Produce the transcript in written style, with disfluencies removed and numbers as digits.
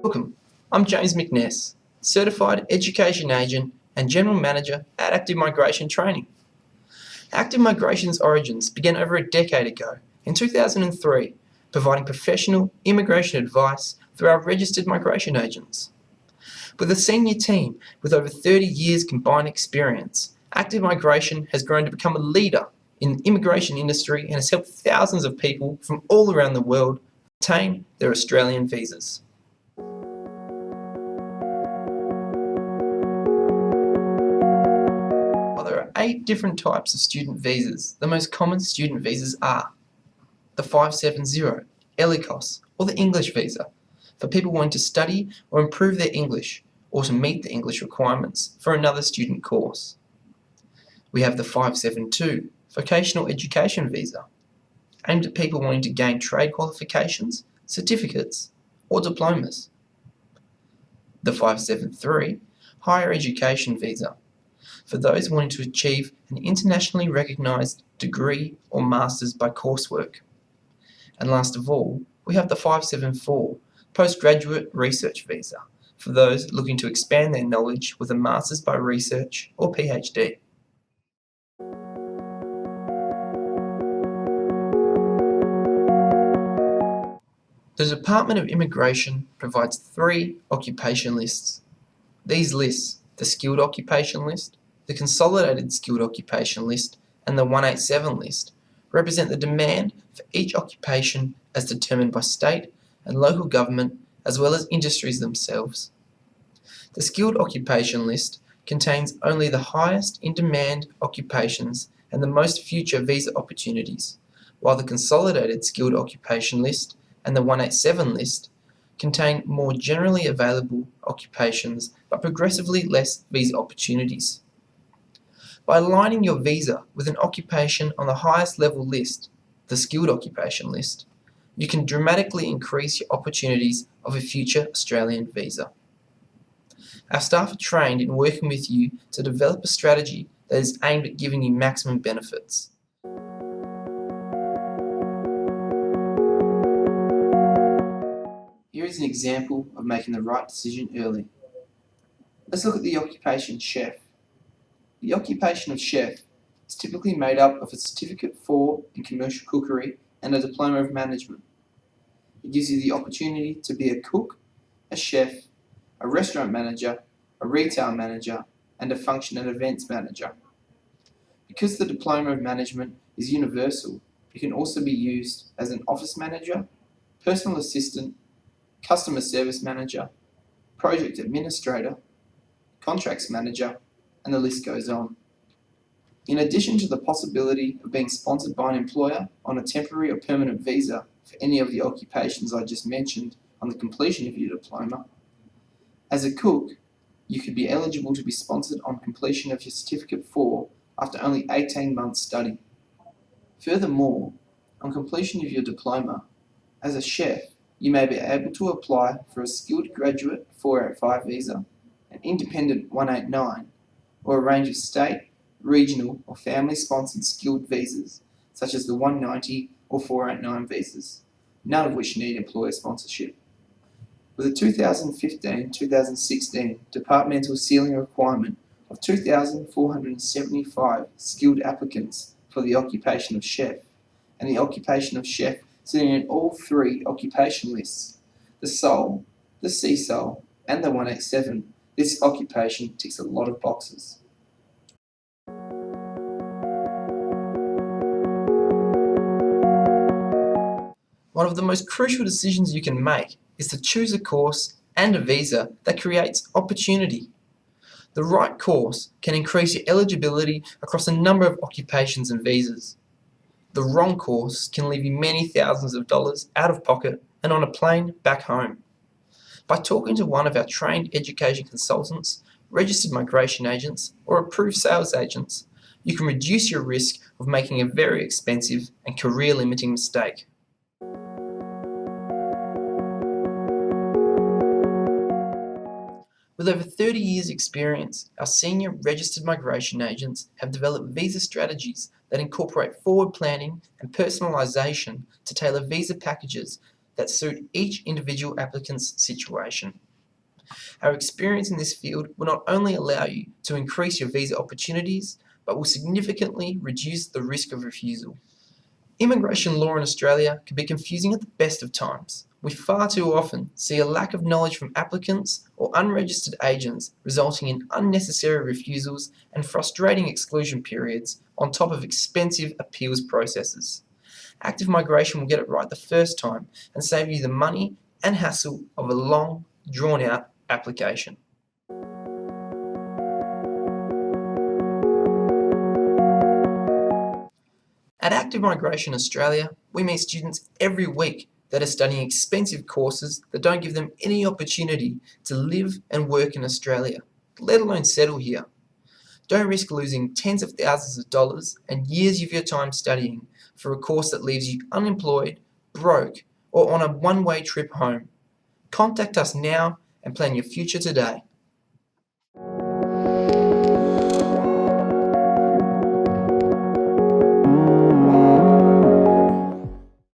Welcome, I'm James McNess, Certified Education Agent and General Manager at Active Migration Training. Active Migration's origins began over a decade ago, in 2003, providing professional immigration advice through our registered migration agents. With a senior team with over 30 years combined experience, Active Migration has grown to become a leader in the immigration industry and has helped thousands of people from all around the world obtain their Australian visas. While there are 8 different types of student visas, the most common student visas are the 570, ELICOS, or the English visa, for people wanting to study or improve their English, or to meet the English requirements for another student course. We have the 572, Vocational Education Visa, aimed at people wanting to gain trade qualifications, certificates, or diplomas. The 573, Higher Education Visa, for those wanting to achieve an internationally recognised degree or master's by coursework. And last of all, we have the 574, Postgraduate Research Visa, for those looking to expand their knowledge with a master's by research or PhD. The Department of Immigration provides 3 occupation lists. These lists, the Skilled Occupation List, the Consolidated Skilled Occupation List, and the 187 list, represent the demand for each occupation as determined by state and local government as well as industries themselves. The Skilled Occupation List contains only the highest in-demand occupations and the most future visa opportunities, while the Consolidated Skilled Occupation List and the 187 list contain more generally available occupations but progressively less visa opportunities. By aligning your visa with an occupation on the highest level list, the Skilled Occupation List, you can dramatically increase your opportunities of a future Australian visa. Our staff are trained in working with you to develop a strategy that is aimed at giving you maximum benefits. Here is an example of making the right decision early. Let's look at the occupation chef. The occupation of chef is typically made up of a Certificate 4 in Commercial Cookery and a Diploma of Management. It gives you the opportunity to be a cook, a chef, a restaurant manager, a retail manager, and a function and events manager. Because the Diploma of Management is universal, it can also be used as an office manager, personal assistant, customer service manager, project administrator, contracts manager, and the list goes on. In addition to the possibility of being sponsored by an employer on a temporary or permanent visa for any of the occupations I just mentioned on the completion of your diploma, as a cook, you could be eligible to be sponsored on completion of your Certificate 4 after only 18 months study. Furthermore, on completion of your diploma, as a chef, you may be able to apply for a Skilled Graduate 485 visa, an Independent 189, or a range of state, regional, or family-sponsored skilled visas, such as the 190 or 489 visas, none of which need employer sponsorship. With a 2015-2016 departmental ceiling requirement of 2,475 skilled applicants for the occupation of chef, and the occupation of chef sitting in all 3 occupation lists, the SOL, the CSOL, and the 187, this occupation ticks a lot of boxes. One of the most crucial decisions you can make is to choose a course and a visa that creates opportunity. The right course can increase your eligibility across a number of occupations and visas. The wrong course can leave you many thousands of dollars out of pocket and on a plane back home. By talking to one of our trained education consultants, registered migration agents, or approved sales agents, you can reduce your risk of making a very expensive and career-limiting mistake. With over 30 years' experience, our senior registered migration agents have developed visa strategies that incorporate forward planning and personalisation to tailor visa packages that suit each individual applicant's situation. Our experience in this field will not only allow you to increase your visa opportunities, but will significantly reduce the risk of refusal. Immigration law in Australia can be confusing at the best of times. We far too often see a lack of knowledge from applicants or unregistered agents, resulting in unnecessary refusals and frustrating exclusion periods on top of expensive appeals processes. Active Migration will get it right the first time and save you the money and hassle of a long, drawn-out application. At Active Migration Australia, we meet students every week that are studying expensive courses that don't give them any opportunity to live and work in Australia, let alone settle here. Don't risk losing tens of thousands of dollars and years of your time studying for a course that leaves you unemployed, broke, or on a one-way trip home. Contact us now and plan your future today.